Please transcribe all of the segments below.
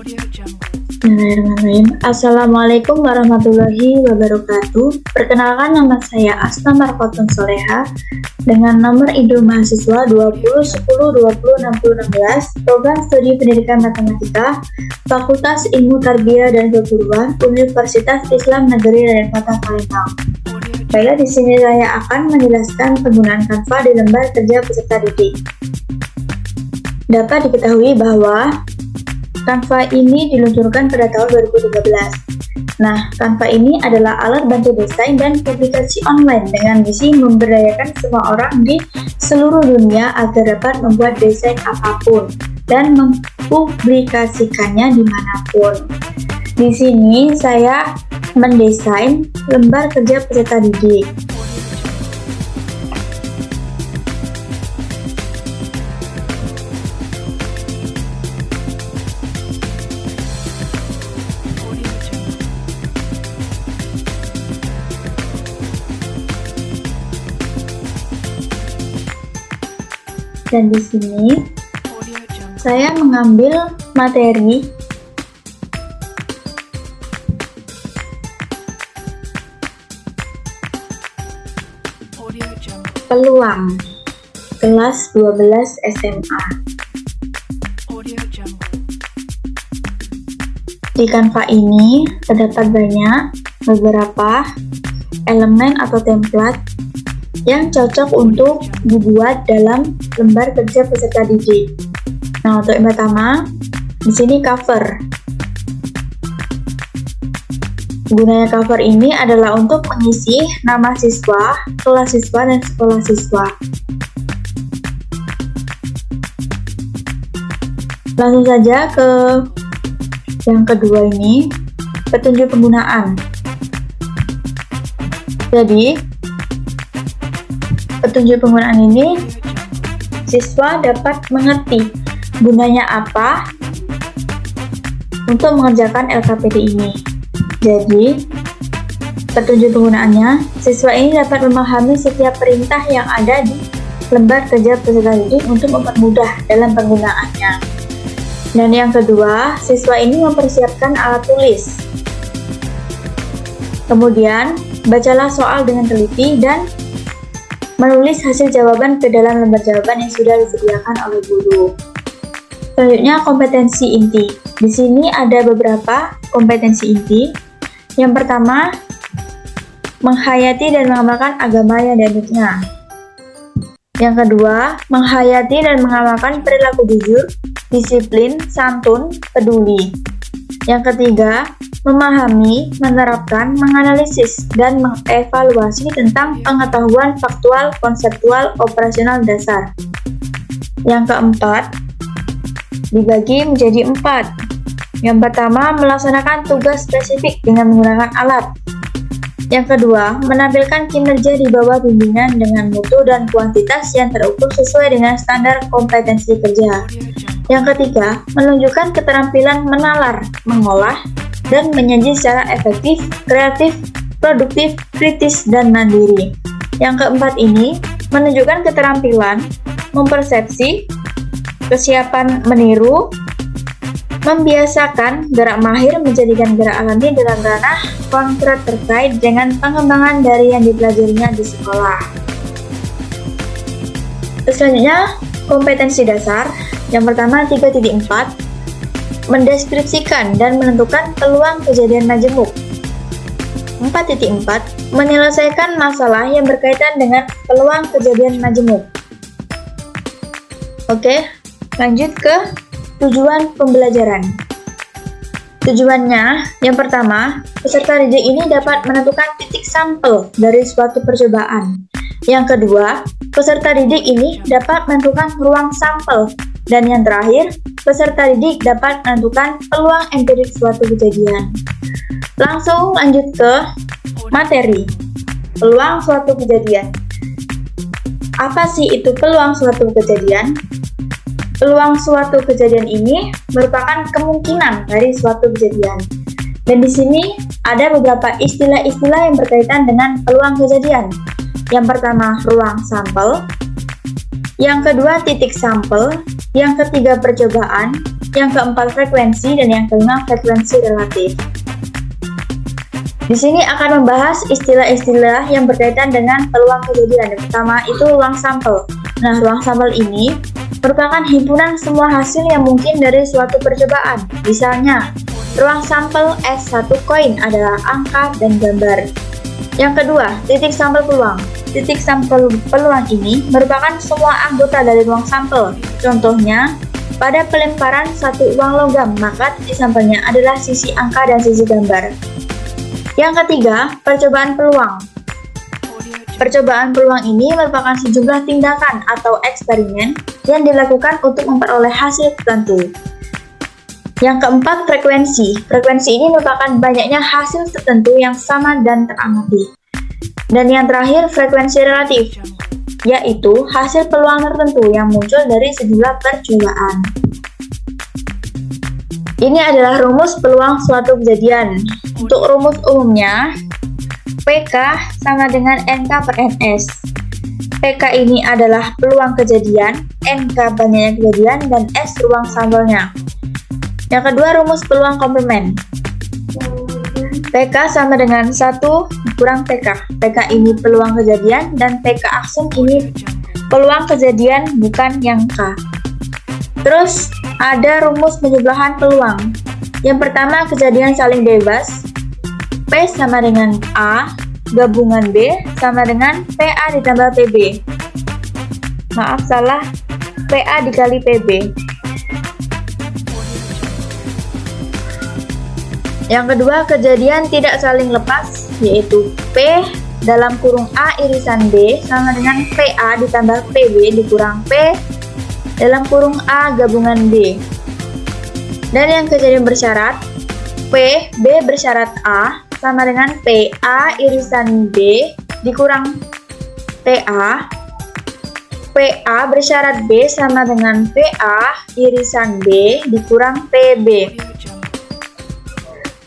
Bismillahirrahmanirrahim. Assalamualaikum warahmatullahi wabarakatuh. Perkenalkan, nama saya Asna Markotun Soleha dengan nomor induk mahasiswa 2010206016, program studi pendidikan matematika, Fakultas Ilmu Tarbiyah dan Keguruan, Universitas Islam Negeri Raden Fatah Palembang. Baiklah, di sini saya akan menjelaskan penggunaan Canva di lembar kerja peserta didik. Dapat diketahui bahwa Canva ini diluncurkan pada tahun 2013. Nah, Canva ini adalah alat bantu desain dan publikasi online dengan misi memberdayakan semua orang di seluruh dunia agar dapat membuat desain apapun dan mempublikasikannya dimanapun. Di sini saya mendesain lembar kerja peserta didik. Dan di sini saya mengambil materi peluang kelas 12 SMA. Di Canva ini terdapat banyak beberapa elemen atau template yang cocok untuk dibuat dalam lembar kerja peserta didik. Nah, untuk yang pertama, di sini cover. Gunanya cover ini adalah untuk mengisi nama siswa, kelas siswa, dan sekolah siswa. Langsung saja ke yang kedua ini, petunjuk penggunaan. Jadi, petunjuk penggunaan ini siswa dapat mengerti gunanya apa untuk mengerjakan LKPD ini. Jadi, petunjuk penggunaannya, siswa ini dapat memahami setiap perintah yang ada di lembar kerja peserta didik untuk mempermudah dalam penggunaannya. Dan yang kedua, siswa ini mempersiapkan alat tulis. Kemudian, bacalah soal dengan teliti dan menulis hasil jawaban ke dalam lembar jawaban yang sudah disediakan oleh guru. Selanjutnya, kompetensi inti. Di sini ada beberapa kompetensi inti. Yang pertama, menghayati dan mengamalkan agama yang dianutnya. Yang kedua, menghayati dan mengamalkan perilaku jujur, disiplin, santun, peduli. Yang ketiga, memahami, menerapkan, menganalisis, dan mengevaluasi tentang pengetahuan faktual, konseptual, operasional dasar. Yang keempat, dibagi menjadi 4. Yang pertama, melaksanakan tugas spesifik dengan menggunakan alat. Yang kedua, menampilkan kinerja di bawah bimbingan dengan mutu dan kuantitas yang terukur sesuai dengan standar kompetensi kerja. Yang ketiga, menunjukkan keterampilan menalar, mengolah, dan menyaji secara efektif, kreatif, produktif, kritis, dan mandiri. Yang keempat ini menunjukkan keterampilan mempersepsi, kesiapan meniru, membiasakan gerak mahir menjadikan gerak alami dalam ranah konkret terkait dengan pengembangan dari yang dipelajarinya di sekolah. Selanjutnya, kompetensi dasar. Yang pertama, 3.4, mendeskripsikan dan menentukan peluang kejadian majemuk. 4.4, menyelesaikan masalah yang berkaitan dengan peluang kejadian majemuk. Oke, lanjut ke tujuan pembelajaran. Tujuannya, yang pertama, peserta didik ini dapat menentukan titik sampel dari suatu percobaan. Yang kedua, peserta didik ini dapat menentukan ruang sampel. Dan yang terakhir, peserta didik dapat menentukan peluang empirik suatu kejadian. Langsung lanjut ke materi. Peluang suatu kejadian. Apa sih itu peluang suatu kejadian? Peluang suatu kejadian ini merupakan kemungkinan dari suatu kejadian. Dan di sini ada beberapa istilah-istilah yang berkaitan dengan peluang kejadian. Yang pertama, ruang sampel. Yang kedua, titik sampel. yang ketiga percobaan, yang keempat frekuensi, dan yang kelima frekuensi relatif. Di sini akan membahas istilah-istilah yang berkaitan dengan peluang kejadian. Yang pertama itu ruang sampel. Nah, ruang sampel ini merupakan himpunan semua hasil yang mungkin dari suatu percobaan. Misalnya, ruang sampel S1 koin adalah angka dan gambar. Yang kedua, titik sampel peluang. Titik sampel peluang ini merupakan semua anggota dari ruang sampel. Contohnya, pada pelemparan satu uang logam, maka titik sampelnya adalah sisi angka dan sisi gambar. Yang ketiga, percobaan peluang. Percobaan peluang ini merupakan sejumlah tindakan atau eksperimen yang dilakukan untuk memperoleh hasil tertentu. Yang keempat, frekuensi. Frekuensi ini merupakan banyaknya hasil tertentu yang sama dan teramati. Dan yang terakhir, frekuensi relatif, yaitu hasil peluang tertentu yang muncul dari sejumlah percobaan. Ini adalah rumus peluang suatu kejadian. Untuk rumus umumnya, PK sama dengan NK per NS. PK ini adalah peluang kejadian, NK banyaknya kejadian, dan S ruang sampelnya. Yang kedua, rumus peluang komplement. PK sama dengan 1 kurang PK. PK ini peluang kejadian, dan PK aksum ini peluang kejadian bukan yang K. Terus, ada rumus penjumlahan peluang. Yang pertama, kejadian saling bebas. P sama dengan A, gabungan B sama dengan PA ditambah PB. Maaf, salah. PA dikali PB. Yang kedua, kejadian tidak saling lepas, yaitu P dalam kurung A irisan B sama dengan PA ditambah PB dikurang P dalam kurung A gabungan B. Dan yang kejadian bersyarat, P, B bersyarat A sama dengan PA irisan B dikurang PA. PA bersyarat B sama dengan PA irisan B dikurang PB.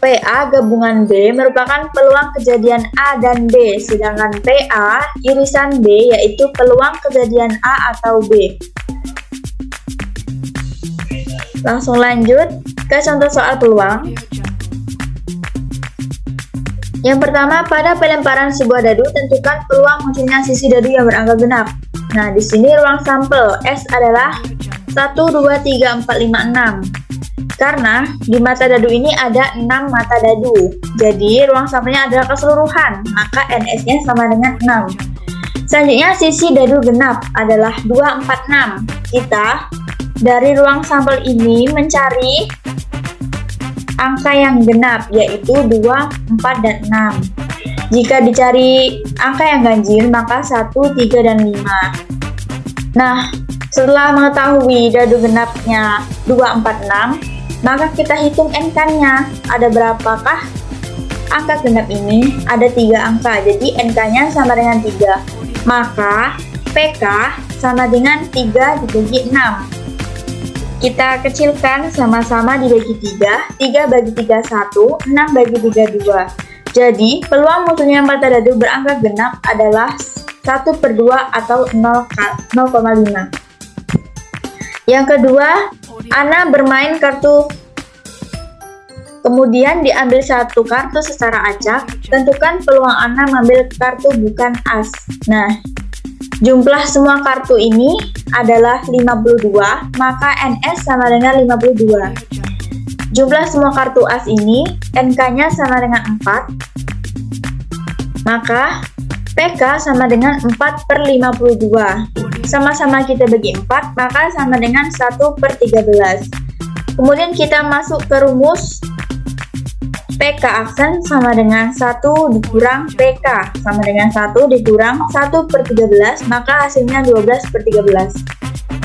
PA gabungan B merupakan peluang kejadian A dan B, sedangkan PA irisan B yaitu peluang kejadian A atau B. Langsung lanjut ke contoh soal peluang. Yang pertama, pada pelemparan sebuah dadu, tentukan peluang munculnya sisi dadu yang berangka genap. Nah, di sini ruang sampel S adalah 1, 2, 3, 4, 5, 6. Karena di mata dadu ini ada 6 mata dadu. Jadi, ruang sampelnya adalah keseluruhan, maka NS-nya sama dengan 6. Selanjutnya, sisi dadu genap adalah 2, 4, 6. Kita dari ruang sampel ini mencari angka yang genap, yaitu 2, 4, dan 6. Jika dicari angka yang ganjil, maka 1, 3, dan 5. Nah, setelah mengetahui dadu genapnya 2, 4, 6, maka kita hitung NK-nya. Ada berapakah angka genap ini? Ada 3 angka, jadi NK-nya sama dengan 3. Maka PK sama dengan 3 dibagi 6. Kita kecilkan sama-sama dibagi 3, 3 bagi 3 1, 6 bagi 3 2. Jadi, peluang munculnya mata dadu berangka genap adalah 1/2 atau 0,5. Yang kedua, Ana bermain kartu. Kemudian diambil satu kartu secara acak, tentukan peluang Ana mengambil kartu bukan as. Nah, jumlah semua kartu ini adalah 52, maka NS sama dengan 52. Jumlah semua kartu as ini, NK-nya sama dengan 4, maka PK sama dengan 4/52. Sama-sama kita bagi 4, maka sama dengan 1/13. Kemudian kita masuk ke rumus PK aksen sama dengan 1 dikurang PK sama dengan 1 dikurang 1/13, maka hasilnya 12/13.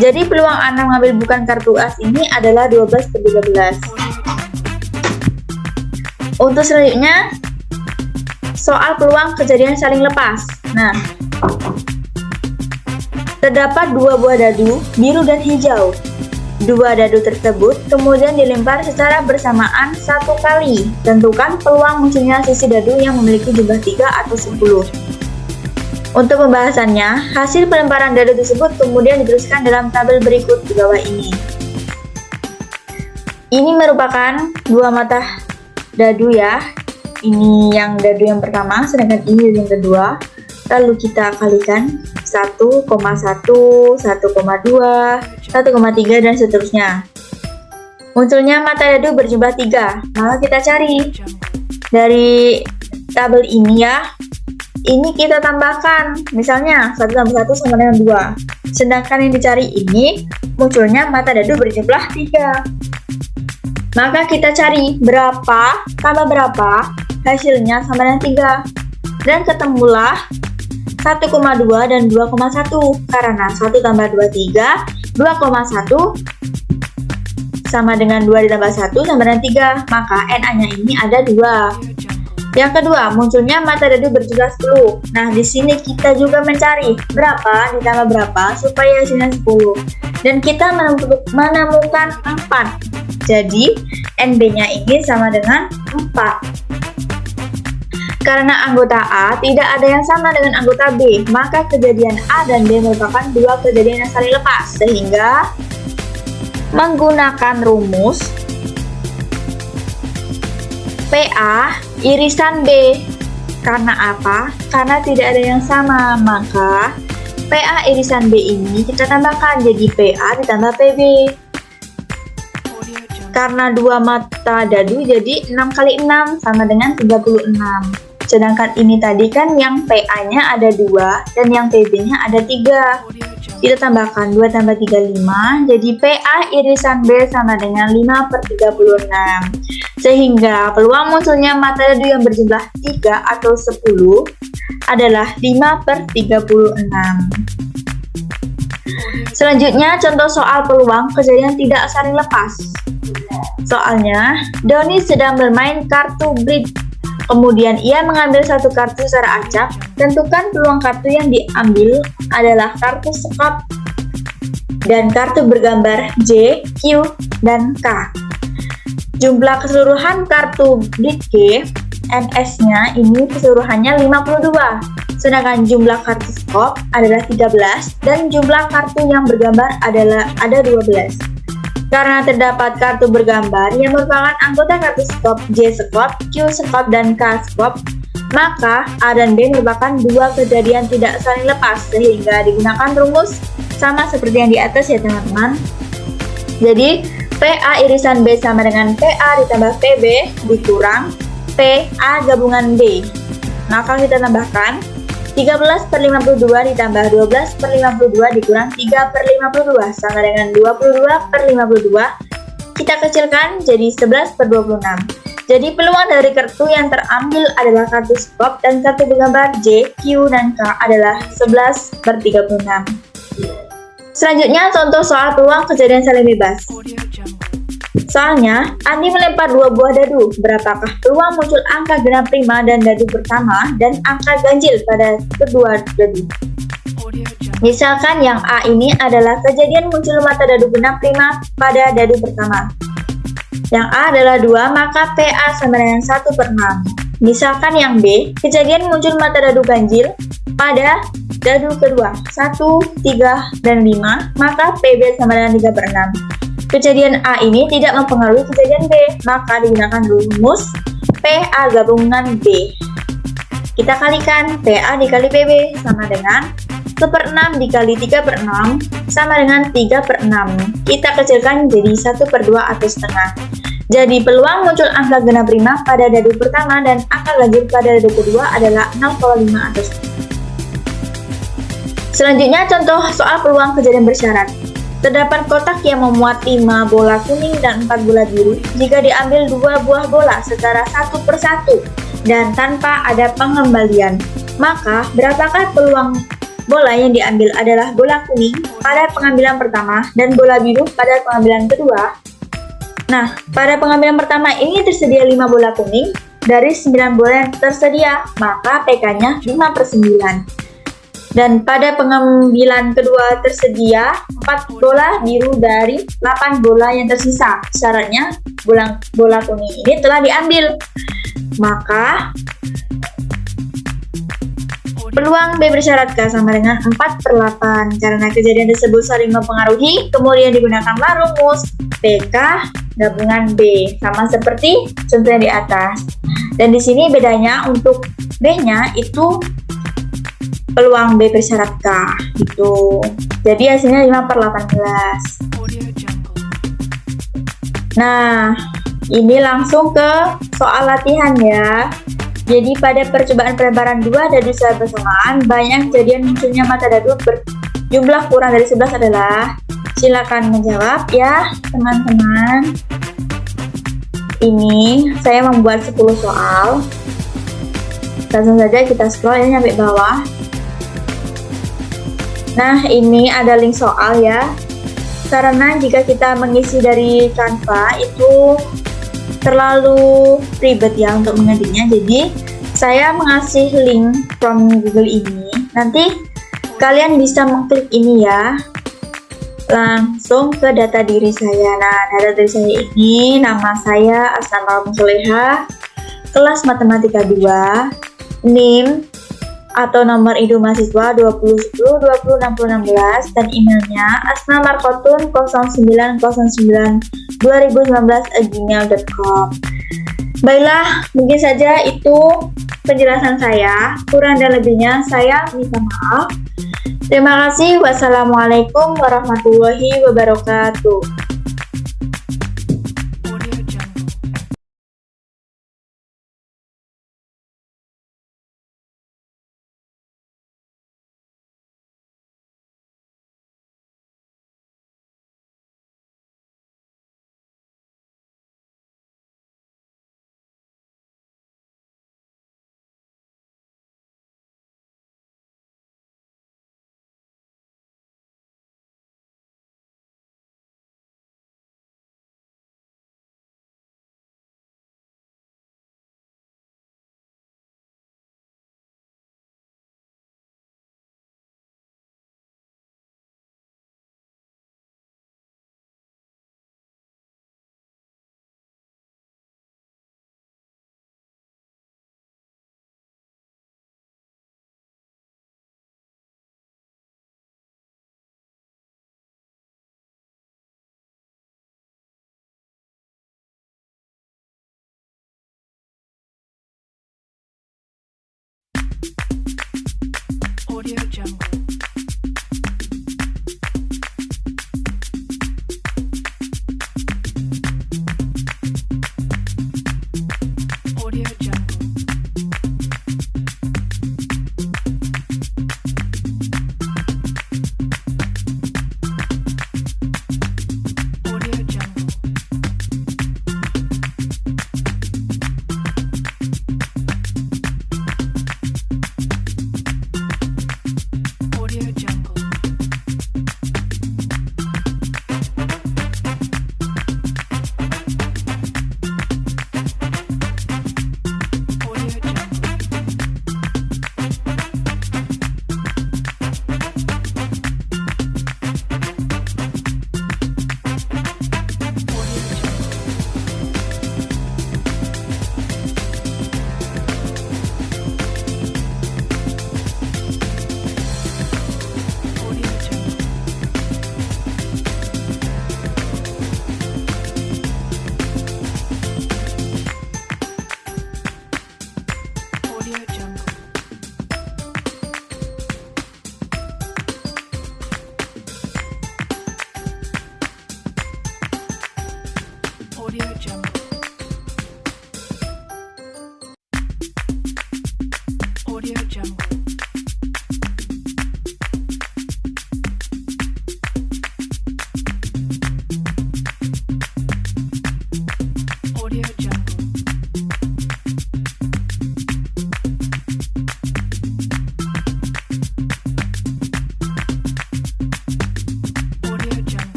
Jadi peluang Ana mengambil bukan kartu as ini adalah 12/13. Untuk selanjutnya, soal peluang kejadian saling lepas. Nah, terdapat 2 buah dadu, biru dan hijau. 2 dadu tersebut kemudian dilempar secara bersamaan 1 kali. Tentukan peluang munculnya sisi dadu yang memiliki jumlah 3 atau 10. Untuk pembahasannya, hasil pelemparan dadu tersebut kemudian dituliskan dalam tabel berikut di bawah ini. Ini merupakan dua mata dadu ya. Ini yang dadu yang pertama, sedangkan ini yang kedua. Lalu kita kalikan 1,1, 1,2, 1,3 dan seterusnya. Munculnya mata dadu berjumlah 3. Maka kita cari dari tabel ini ya. Ini kita tambahkan, misalnya 1 tambah 1 sama dengan 2. Sedangkan yang dicari ini munculnya mata dadu berjumlah 3. Maka kita cari berapa tambah berapa, hasilnya sama dengan 3. Dan ketemulah 1,2 dan 2,1. Karena 1 tambah 2, 3, 2,1 sama dengan 2 ditambah 1 sama dengan 3. Maka NA-nya ini ada 2. Yang kedua, munculnya mata dadu berjumlah 10. Nah, di sini kita juga mencari berapa ditambah berapa supaya hasilnya 10. Dan kita menemukan 4. Jadi, NB-nya ini sama dengan 4. Karena anggota A tidak ada yang sama dengan anggota B, maka kejadian A dan B merupakan dua kejadian yang saling lepas. Sehingga, menggunakan rumus PA irisan B. Karena apa? Karena tidak ada yang sama, maka PA irisan B ini kita tambahkan jadi PA ditambah PB. Karena dua mata dadu jadi 6 kali 6 sama dengan 36. Sedangkan ini tadi kan yang PA-nya ada 2 dan yang PB-nya ada 3. Kita tambahkan 2 tambah 3, 5. Jadi PA irisan B sama dengan 5/36. Sehingga peluang munculnya mata dadu yang berjumlah 3 atau 10 adalah 5/36. Selanjutnya contoh soal peluang kejadian tidak saling lepas. Soalnya, Doni sedang bermain kartu bridge. Kemudian ia mengambil satu kartu secara acak. Tentukan peluang kartu yang diambil adalah kartu sekop dan kartu bergambar J, Q, dan K. Jumlah keseluruhan kartu bridge G, NS-nya ini keseluruhannya 52. Sedangkan jumlah kartu sekop adalah 13 dan jumlah kartu yang bergambar adalah ada 12. Karena terdapat kartu bergambar yang merupakan anggota kartu sekop J sekop, Q sekop, dan K sekop, maka A dan B merupakan dua kejadian tidak saling lepas sehingga digunakan rumus sama seperti yang di atas ya teman-teman. Jadi PA irisan B sama dengan PA ditambah PB dikurang PA gabungan B. Maka kita tambahkan 13/52 ditambah 12/52 dikurang 3/52 sama dengan 22/52. Kita kecilkan jadi 11/26. Jadi peluang dari kartu yang terambil adalah kartu sekop dan kartu bergambar J, Q, dan K adalah 11/36. Selanjutnya contoh soal peluang kejadian saling bebas. Soalnya, Andi melempar 2 buah dadu. Berapakah peluang muncul angka genap prima dan dadu pertama dan angka ganjil pada kedua dadu? Misalkan yang A ini adalah kejadian muncul mata dadu genap prima pada dadu pertama. Yang A adalah 2, maka PA sama dengan 1/6. Misalkan yang B, kejadian muncul mata dadu ganjil pada dadu kedua, 1, 3, dan 5, maka PB sama dengan 3/6. Kejadian A ini tidak mempengaruhi kejadian B, maka digunakan rumus PA gabungan B. Kita kalikan PA dikali PB sama dengan 1/6 dikali 3/6 sama dengan 3/6. Kita kecilkan jadi 1/2 atau setengah. Jadi peluang muncul angka genap prima pada dadu pertama dan angka ganjil pada dadu kedua adalah 0,5 atau setengah. Selanjutnya contoh soal peluang kejadian bersyarat. Terdapat kotak yang memuat 5 bola kuning dan 4 bola biru. Jika diambil 2 buah bola secara satu persatu dan tanpa ada pengembalian, maka berapakah peluang bola yang diambil adalah bola kuning pada pengambilan pertama dan bola biru pada pengambilan kedua? Nah, pada pengambilan pertama ini tersedia 5 bola kuning dari 9 bola yang tersedia, maka PK-nya 5/9. Dan pada pengambilan kedua tersedia 4 bola biru dari 8 bola yang tersisa. Syaratnya bola kuning ini telah diambil. Maka Peluang B bersyarat K sama dengan 4/8. Karena kejadian tersebut saling mempengaruhi, kemudian digunakanlah rumus PK gabungan B. Sama seperti contoh yang di atas. Dan di sini bedanya untuk B-nya itu peluang B bersyarat K gitu. Jadi hasilnya 5/18. Nah, ini langsung ke soal latihan ya. Jadi pada percobaan pelebaran 2 dadu secara bersamaan, banyak kejadian munculnya mata dadu berjumlah kurang dari 11 adalah. Silakan menjawab ya teman-teman. Ini saya membuat 10 soal. Langsung saja kita scroll ya sampai bawah. Nah, ini ada link soal ya. Karena jika kita mengisi dari Canva itu terlalu ribet ya untuk mengetiknya, jadi saya mengasih link from Google ini. Nanti kalian bisa mengklik ini ya, langsung ke data diri saya. Nah, data diri saya ini, nama saya Asnama Soleha, kelas Matematika 2, NIM atau nomor induk mahasiswa 2010-206016 dan emailnya asnamarkotun09092019@gmail.com. Baiklah, mungkin saja itu penjelasan saya. Kurang dan lebihnya saya minta maaf. Terima kasih. Wassalamualaikum warahmatullahi wabarakatuh.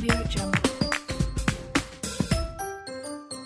Audio Jungle.